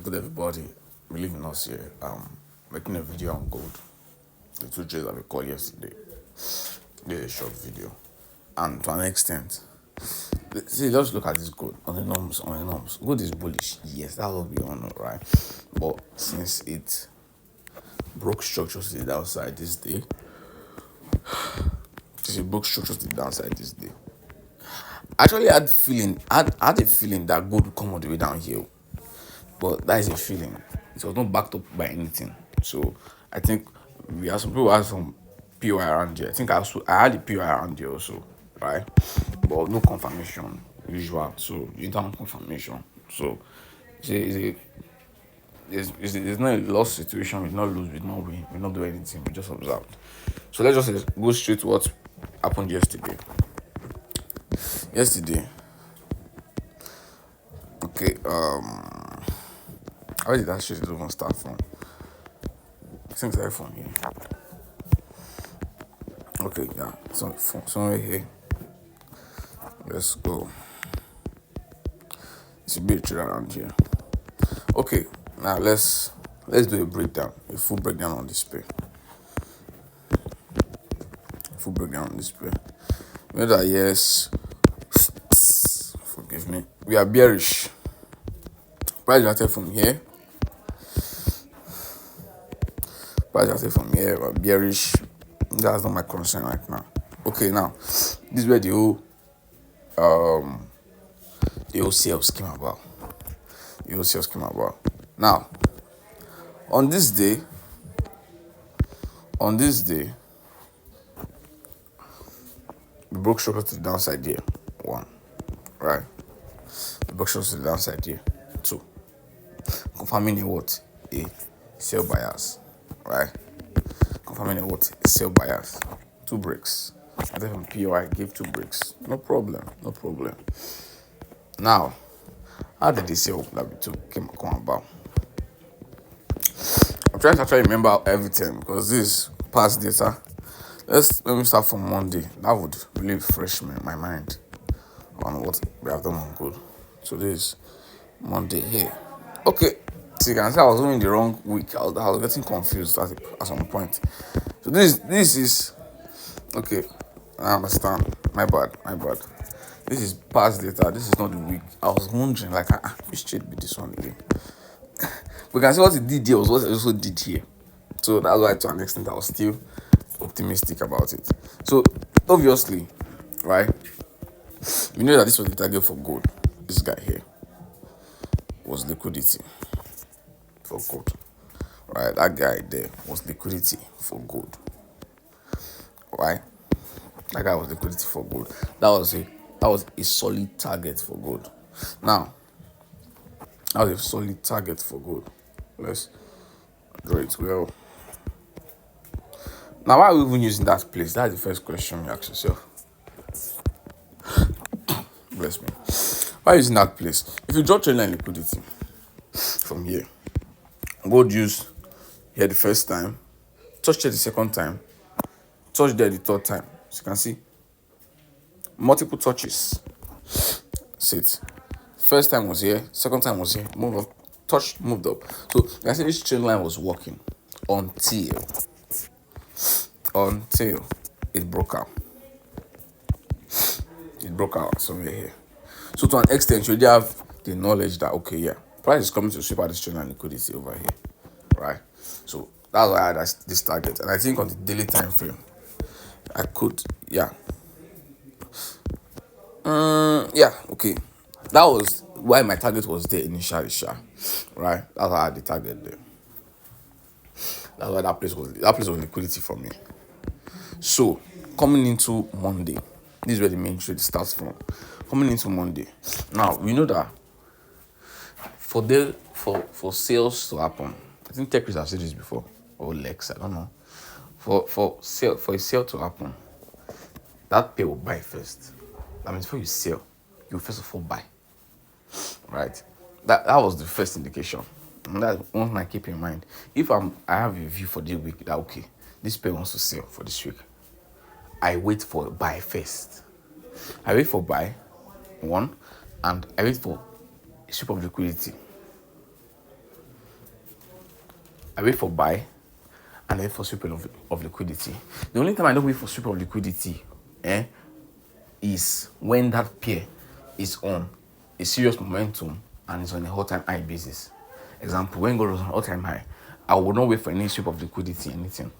Good everybody, believe in us here. Making a video on gold. The two trades that we called yesterday. Did a short video. And to an extent, see, let's look at this gold on the norms. Gold is bullish. Yes, that's what we all know, right? But since it broke structures to the downside this day, actually I had a feeling that gold would come all the way down here. But that is a feeling. It was not backed up by anything. So I think we have some people have some POI around here. I think I had a POI around here also, right? But no confirmation, usual. So you don't have confirmation. So it's not a loss situation. We did not lose, we did not win, we did not do anything. We just observed. So let's just go straight to what happened yesterday. Okay. Where did that shit even start from? I think it's from here. Okay, yeah. So somewhere here. Let's go. It's a bit trade around here. Okay, now let's do a breakdown, a full breakdown on this pair. You know that yes, forgive me. We are bearish. Price started from here. We're bearish. That's not my concern right now. Okay, now this is where the whole sales came about. Now, on this day, we broke structure to the downside here. 1, right? We broke structure to the downside here. 2, confirming a what? A sell bias, right? Confirming a what? A sell bias. 2 breaks. I think from POI gave 2 breaks. No problem. Now, how did the sale that we took come about? I'm trying to actually remember everything because this is past data. Let me start from Monday. That would really refresh my mind on what we have done on gold. So this is Monday here. Okay. So you can see I was doing the wrong week. I was getting confused at some point. So this is okay. I understand. My bad. This is past data. This is not the week. I was wondering, like, which trade be this one again? We can see what it did here was what it also did here. So that's why, to an extent, I was still optimistic about it. So obviously, right? We know that this was the target for gold. This guy here was liquidity for gold. Right? That guy there was liquidity for gold. Right? That guy was liquidity for gold. That was a solid target for gold. Now, that was a solid target for gold. Let's draw it well. Now, why are we even using that place? That's the first question you ask yourself. Bless me. Why using that place? If you draw trend line liquidity from here, gold use here the first time, touch there the second time, touch there the third time. So you can see multiple touches. Sit. First time was here, second time was here, moved up, touched, moved up. So you can see this trend line was working until it broke out. Somewhere here. So to an extent, you already have the knowledge that okay, yeah, price is coming to sweep out this trend line liquidity over here, right? So that's why I had this target, and I think on the daily time frame, I could, okay. That was why my target was there initially, right? That's why I had the target there. That's why that place was liquidity for me. So coming into Monday, this is where the main trade starts from. Coming into Monday, now we know that for sales to happen, I think tech have said this before, or Lex, I don't know. For a sale to happen, that pair will buy first. That means before you sell, you first of all buy. Right? That was the first indication. And that's one thing I keep in mind. If I have a view for the week that okay, this pair wants to sell for this week, I wait for buy first. I wait for buy, one, and I wait for a sweep of liquidity. I wait for buy and I wait for sweep of liquidity. The only time I don't wait for sweep of liquidity is when that pair is on a serious momentum and it's on a all-time high basis. Example, when gold was on all-time high, I will not wait for any sweep of liquidity, anything.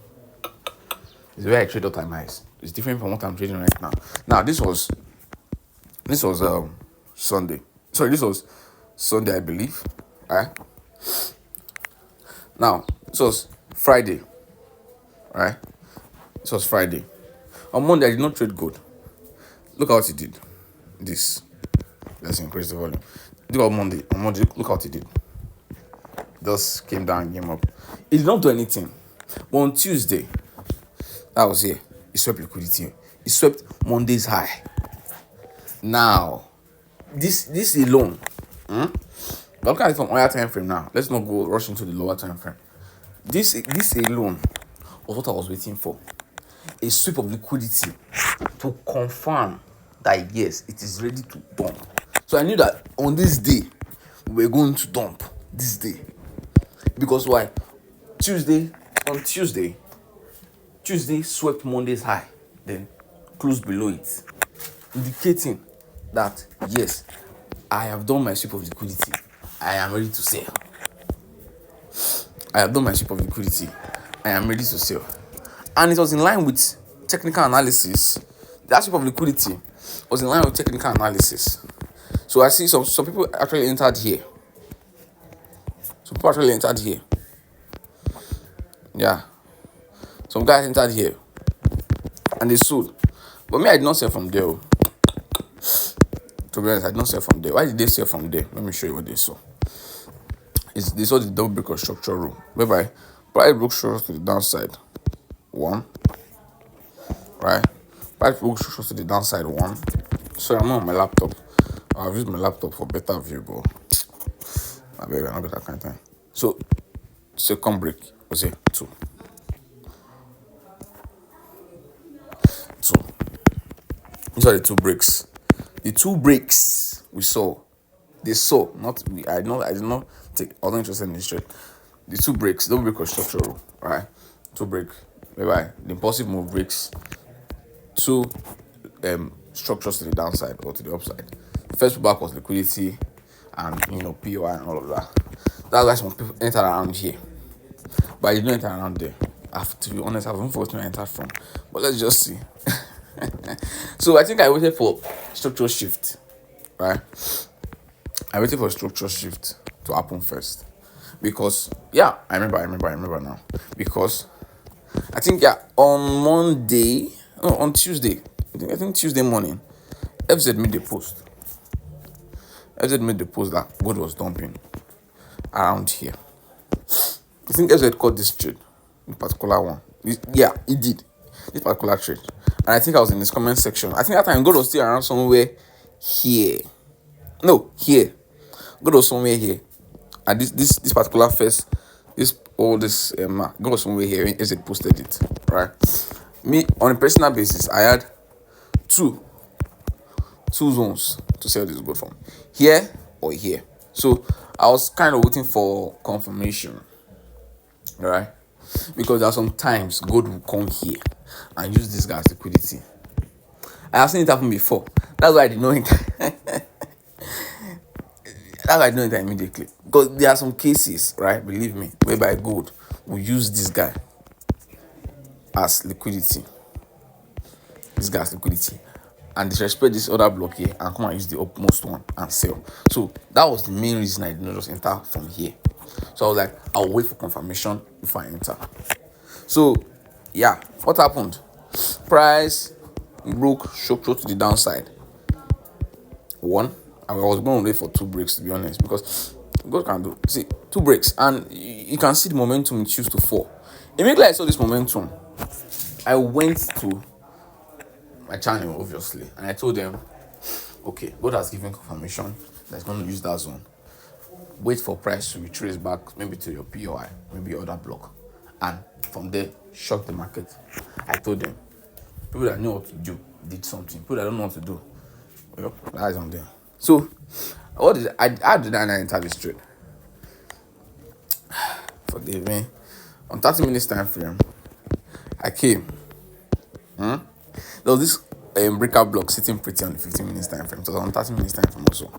It's the way I trade all-time highs. It's different from what I'm trading right now. Now, this was Sunday. Sorry, this was Sunday, I believe. Right? Now, this was Friday. Right? This was Friday. On Monday, I did not trade gold. Look how it did. This. Let's increase the volume. Look on Monday. On Monday, look how it did. Just came down, came up. It did not do anything. But on Tuesday, that was here. It swept liquidity. It swept Monday's high. Now, this alone. Look at it from higher time frame now. Let's not go rush into the lower time frame. This alone was what I was waiting for. A sweep of liquidity to confirm that yes, it is ready to dump. So I knew that on this day we were going to dump this day. Because why? Tuesday swept Monday's high, then closed below it, indicating that yes, I have done my sweep of liquidity. I am ready to sell. I have done my sweep of liquidity. I am ready to sell. And it was in line with technical analysis. That sweep of liquidity was in line with technical analysis. So I see some people actually entered here. Yeah. Some guys entered here and they sold. But me, I did not sell from there. To be honest, I did not sell from there. Why did they sell from there? Let me show you what they saw. They saw the double break of structure rule, whereby price broke structure to the downside. One. Right? Price broke structure to the downside. One. Sorry, I'm not on my laptop. I've used my laptop for better view, but I beg, I don't get that kind of time. So, second break was here. Two. These are the two breaks. The two breaks we saw. They saw, not me. I did not take. I was not interested in this trade. The two breaks, double break or structural, right? Two break, whereby the impulsive move breaks two structures to the downside or to the upside. The first pullback was liquidity and POI and all of that. That's why some people enter around here, but I did not enter around there. To be honest, I've not forgotten where I entered from, but let's just see. So I think I waited for structural shift, right? I waited for structural shift to happen first, because I remember now, because I think on Tuesday, I think Tuesday morning, FZ made the post. FZ made the post that gold was dumping around here. I think FZ caught this trade, in particular one. It did. This particular trade. And I think I was in his comment section. I think that time gold was still around somewhere here. No, here. Gold was somewhere here. And this particular first, gold was somewhere here as it posted it. Right? Me, on a personal basis, I had two zones to sell this gold from. Here or here. So I was kind of waiting for confirmation. Right? Because there are some times gold will come here and use this guy's liquidity. I have seen it happen before. That's why I did not enter. That's why I did not enter immediately. Because there are some cases, right? Believe me, whereby gold will use this guy as liquidity. This guy's liquidity. And disrespect this other block here and come and use the upmost one and sell. So that was the main reason I did not just enter from here. So I was like, I'll wait for confirmation before I enter. So, what happened? Price broke structure to the downside. One, I was going to wait for two breaks, to be honest, because God can do. See, two breaks, and you can see the momentum it used to fall. Immediately I saw this momentum, I went to my channel, obviously, and I told them, okay, God has given confirmation that's going to use that zone. Wait for price to retrace back, maybe to your POI, maybe your other block, and from there, shock the market. I told them, people that know what to do did something. People that don't know what to do, well, that is on them. So, how did I enter this trade? Forgive me. On 30 minutes time frame, I came. There was this breaker block sitting pretty on the 15 minutes time frame. So on 30 minutes time frame also.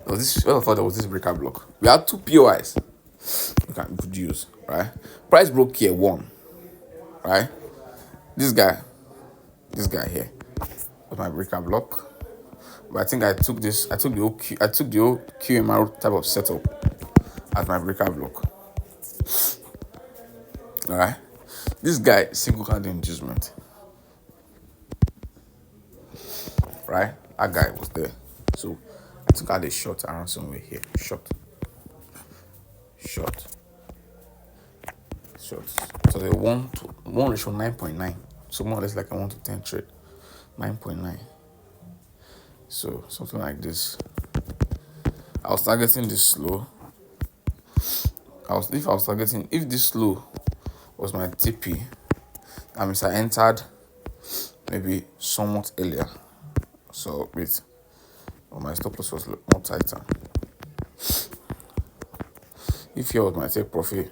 There was this. Well, I thought there was this breaker block. We had two POIs we could use, right? Price broke here one, right? This guy here was my breaker block. But I think I took the whole QMR type of setup as my breaker block. Alright. This guy single candle inducement. Right? That guy was there. So I took out a short around somewhere here. Short. So the 1 ratio 9.9. So more or less like a 1 to 10 trade. 9.9. So something like this. I was targeting this low. If this low was my TP, that means I entered maybe somewhat earlier. So wait, my stop loss was more tighter. If here was my take profit,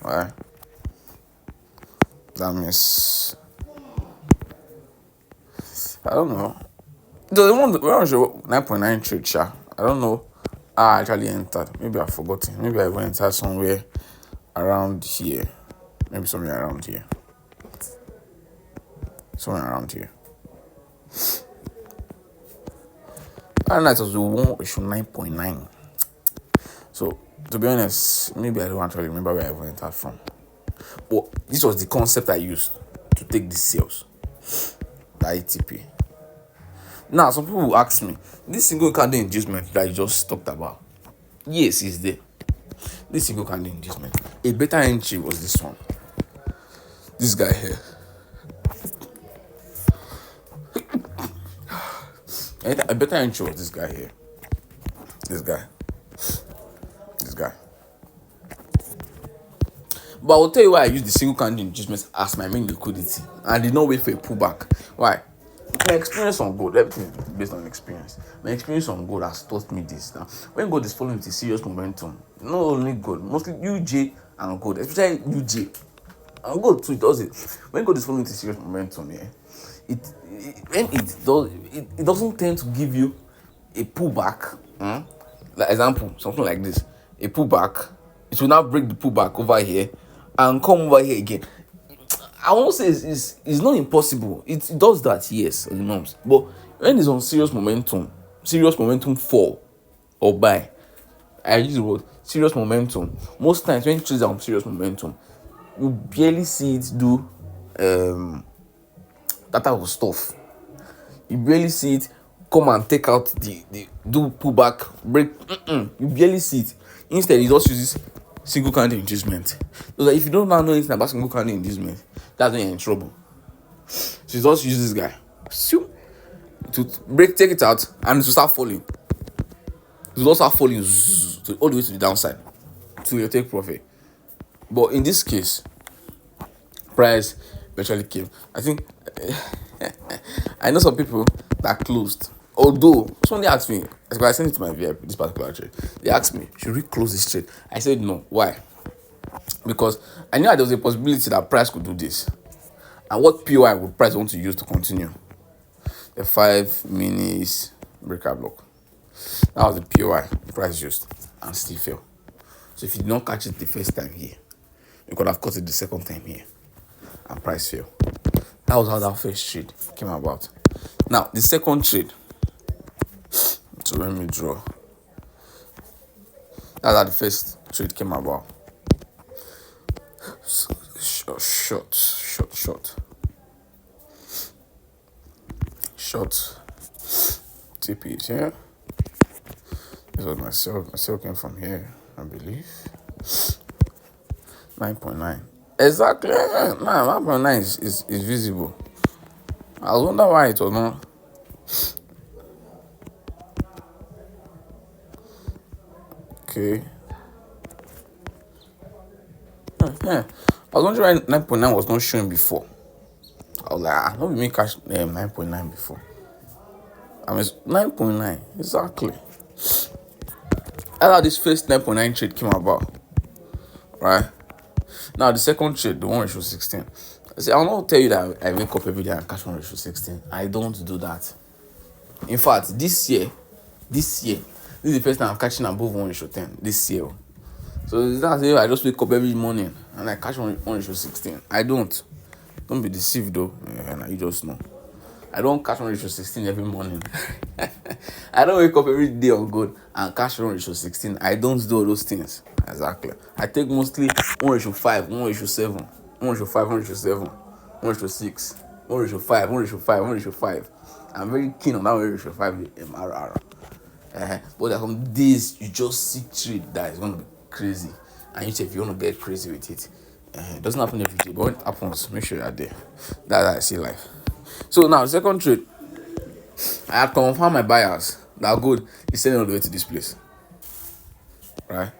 right? That means I don't know. The one we're on 9.9 trade, sha. I don't know how I actually entered. Maybe I've forgotten. Maybe I even entered somewhere around here. Maybe somewhere around here. And that was the 1 ratio 9.9. So to be honest, maybe I don't actually remember where I even entered from. But this was the concept I used to take these sales. The ITP. Now, some people will ask me, this single candle inducement that you just talked about, yes, it's there. This single candle inducement. A better entry was this one. This guy here. A better entry was this guy here. This guy. But I will tell you why I use the single candle inducement as my main liquidity. And I did not wait for a pullback. Why? My experience on gold, everything is based on experience. My experience on gold has taught me this. Now, when gold is following with a serious momentum, not only gold, mostly UJ and gold, especially UJ and gold too, it does it. When gold is following with a serious momentum, it doesn't tend to give you a pullback. Like example, something like this, a pullback. It will now break the pullback over here and come over here again. I won't say it's not impossible. It does that, yes, the norms. But when it's on serious momentum fall or buy, I use the word serious momentum. Most times when trades are on serious momentum, you barely see it do that type of stuff. You barely see it come and take out the do pullback, break. You barely see it. Instead, it just uses single candle inducement. So that if you don't now know anything about single candle inducement, that's when you're in trouble. So you just use this guy to break, take it out, and it will start falling. It will start falling all the way to the downside to your take profit. But in this case, price eventually came. I think I know some people that closed. Although somebody asked me, I sent it to my VIP, this particular trade. They asked me, should we close this trade? I said no. Why? Because I knew that there was a possibility that price could do this. And what POI would price want to use to continue? The 5 minutes breaker block. That was the POI price used and still fell. So if you did not catch it the first time here, you could have caught it the second time here and price fell. That was how that first trade came about. Now, the second trade. So let me draw. That's how the first trade came about. Short. TP is here. This was my sell. My sell came from here, I believe. 9.9. Exactly. 9.9 is visible. I wonder why it was not. Okay. I was wondering why 9.9 was not showing before. I was like, not me catch 9.9 before. I mean, 9.9 exactly. That's how this first 9.9 trade came about, right? Now the second trade, the 1:16. See, I'll not tell you that I wake up every day and cash 1:16. I don't do that. In fact, this is the first time I'm catching above 1:10 this year. So that's if I just wake up every morning and I catch 1:16. I don't. Don't be deceived though. You just know. I don't catch 1:16 every morning. I don't wake up every day on good and catch 1:16. I don't do all those things. Exactly. I take mostly 1:5, 1:7, 1:5, 1:7, 1:6, 1:5, 1:5, 1:5. I'm very keen on that 1:5 MRR. But there are some days you just see trade that is going to be crazy, and you say if you want to get crazy with it, it doesn't happen every day, but when it happens, make sure you're there. That's how I see life. So now the second trade, I have confirmed my buyers that good is selling all the way to this place, right?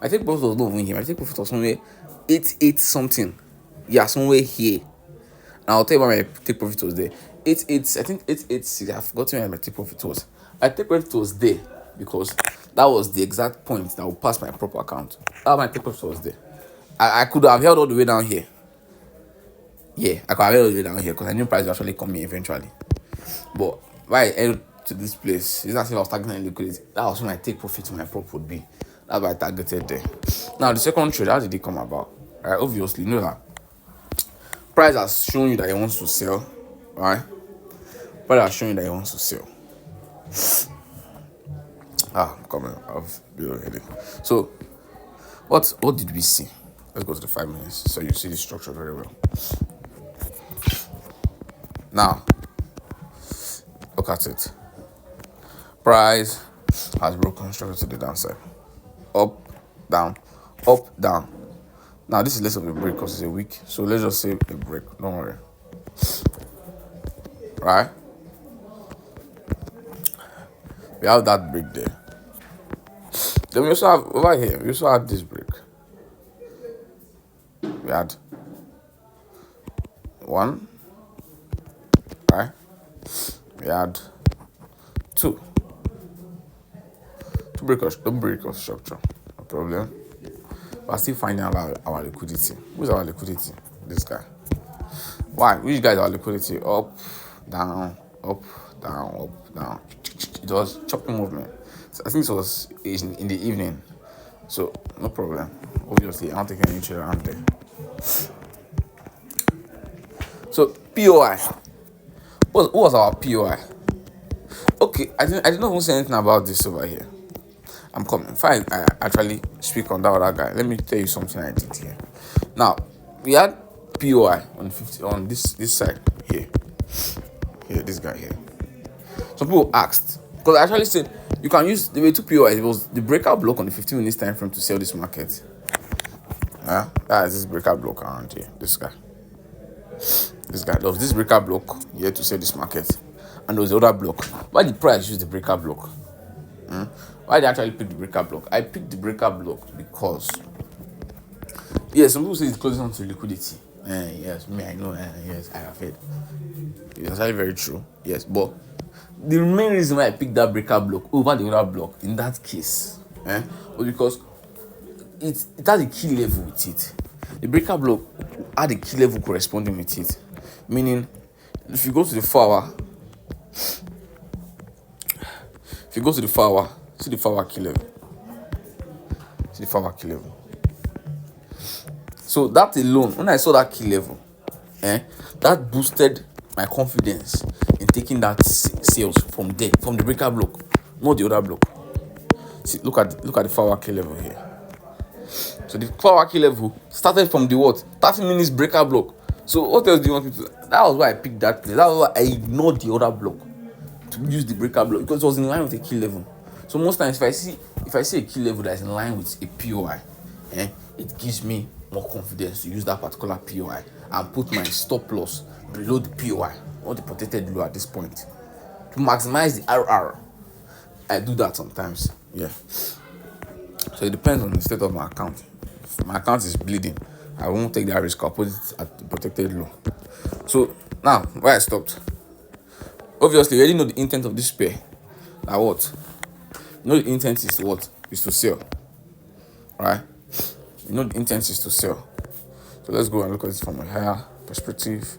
I take profit was not even here. I take profit was somewhere 88 something, yeah, somewhere here. And I'll tell you why my take profit was there. 88, I think 886. I've forgotten where my take profit was. My take profit was there because that was the exact point that would pass my proper account. That my take profit was there. I could have held all the way down here. Yeah, I could have held all the way down here because I knew price would actually come in eventually. But why I held to this place, it's not as if I was targeting liquidity. That was when I take profit to my prop would be. That's why I targeted there. Now the second trade, how did it come about? Right, obviously, you know that price has shown you that he wants to sell, right? Price has shown you that he wants to sell. I'm coming. I've been already. So, what did we see? Let's go to the 5 minutes so you see the structure very well. Now, look at it. Price has broken structure to the downside. Up, down, up, down. Now, this is less of a break because it's a week. So, let's just say a break. Don't worry. Right? We have that break there. Then we also have, over here, we also had this break. We had 1, right? We had 2. Don't break of structure. No problem. We're still finding out our liquidity. Who's our liquidity? This guy. Why? Which guy is our liquidity? Up, down, up, down, up, down. It was chopping movement. So I think it was in the evening. So no problem. Obviously, I don't take any trade around there. So POI. What was our POI? Okay, I did not even say anything about this over here. I'm coming. Fine, I actually speak on that other guy. Let me tell you something I did here. Now, we had POI on this side here. Here, this guy here. Some people asked, because I actually said you can use, there were 2 POIs. It was the breakout block on the 15 minutes time frame to sell this market. That is this breakout block around here. This guy. There was this breakout block here to sell this market, and there was the other block. Why did price use the breakout block? Why did I actually pick the breakout block? I picked the breakout block because, some people say it's closing on to liquidity. Yes, me, I know. Yes, I have heard. It's actually very true. Yes, but the main reason why I picked that breakout block over the other block in that case, was because it has a key level with it. The breakout block had a key level corresponding with it. Meaning, if you go to the 4 hour, see the 4 hour key level. So that alone, when I saw that key level, that boosted my confidence in taking that sales from there, from the breakout block, not the other block. See, look at the 4 hour key level here. So the 4 hour key level started from the 30 minutes breakout block. So what else do you want me to do? That was why I picked that place. That was why I ignored the other block to use the breakout block, because it was in line with a key level. So most times if I see a key level that is in line with a POI, it gives me more confidence to use that particular POI and put my stop loss below the POI or the protected low at this point to maximize the RR. I do that sometimes. So it depends on the state of my account. If my account is bleeding, I won't take that risk. I'll put it at the protected low. So now, where I stopped. Obviously, you already know the intent of this pair. Now what? You know the intent is to what? Is to sell. Right? You know the intent is to sell. So let's go and look at it from a higher perspective.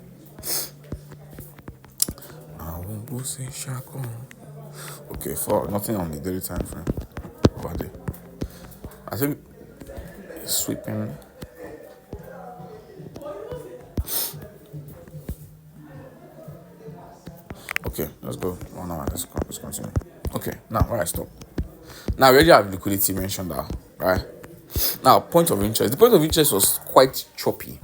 Okay, for nothing on the daily time frame over there. I think it's sweeping. Okay, let's go 1 hour. Let's continue. Okay, now where I stop. Now we already have liquidity mentioned that, right? Now, point of interest. The point of interest was quite choppy.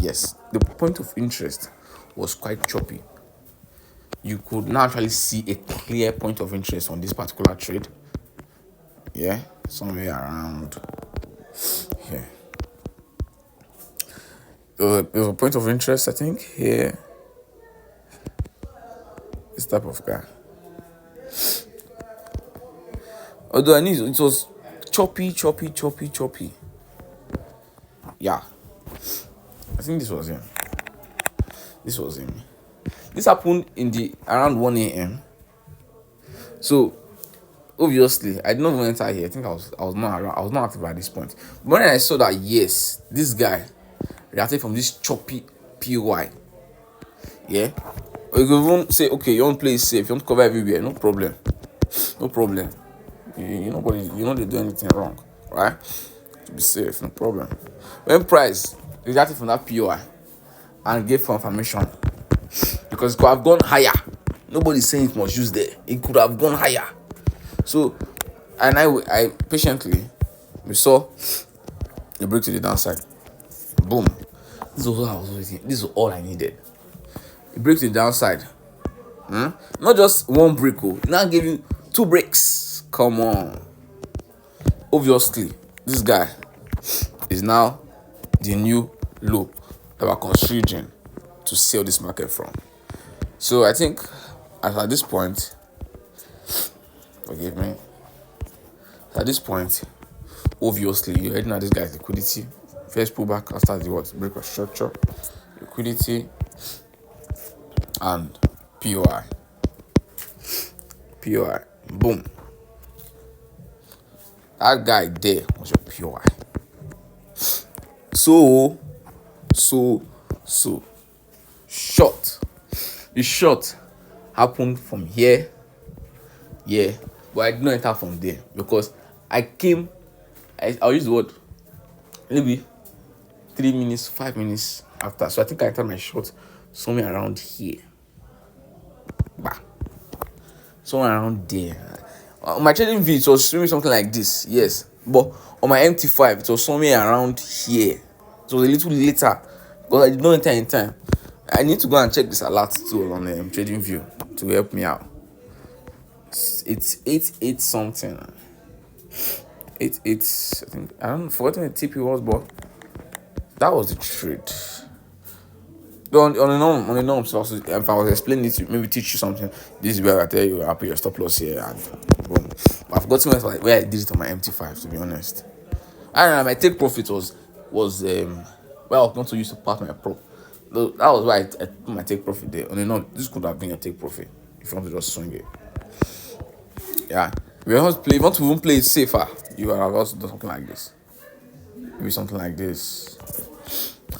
Yes, the point of interest was quite choppy. You could now actually see a clear point of interest on this particular trade. Yeah, somewhere around here. There was a point of interest, I think, here. This type of guy. Although I knew it was choppy. Yeah. I think this was him. This happened in the around 1 a.m. So obviously I did not even enter here. I think I was not around. I was not active at this point. But when I saw that, yes, this guy reacted from this choppy POI. Yeah. Or you can even say, okay, you want to play safe, you want to cover everywhere, no problem. You know they do anything wrong, right? To be safe, no problem. When price reacted from that POI and gave confirmation, because it could have gone higher. Nobody's saying it must use there. It could have gone higher. So, and I patiently, we saw the break to the downside. Boom. This is what I was waiting. This is all I needed. It breaks to the downside. Not just one break. Now give you 2 breaks. Come on. Obviously, this guy is now the new low that we're considering to sell this market from. So I think at this point, forgive me. At this point, obviously, you're heading at this guy's liquidity. First pullback after the break of structure, liquidity, and POI. Boom. That guy there was your POI. So short. The short happened from here, but I did not enter from there because I'll use the word maybe 3 minutes, 5 minutes after. So I think I entered my short somewhere around here. Somewhere around there. On my trading view, it was showing something like this, yes. But on my MT5, it was somewhere around here. It was a little later, but I did not enter in time. I need to go and check this alert too on the trading view to help me out. It's 8 something. 8. I think I don't know, forgotten the TP was, but that was the trade. On the norms, also, if I was explaining it to maybe teach you something, this is where I tell you I put your stop loss here and boom. But I've forgotten where I did it on my MT5, to be honest. And my take profit was where I was going to use to part my prop. That was why I put my take profit there. On the norm, this could have been your take profit if you want to just swing it. Yeah. If you want to even play it safer, you have also done something like this. Maybe something like this.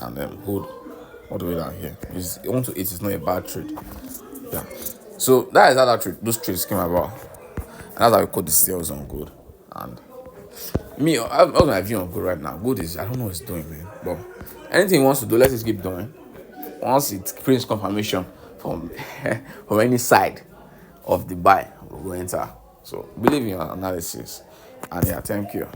And then hold all the way down here. 1 to 8 is not a bad trade. Yeah. So that is how those trades came about. And that's how we call the sales on gold. And me, what's my view on gold right now? Gold is, I don't know what it's doing, man. But anything it wants to do, let it keep doing. Once it brings confirmation from any side of the buy, we'll go enter. So believe in your analysis. And yeah, thank you.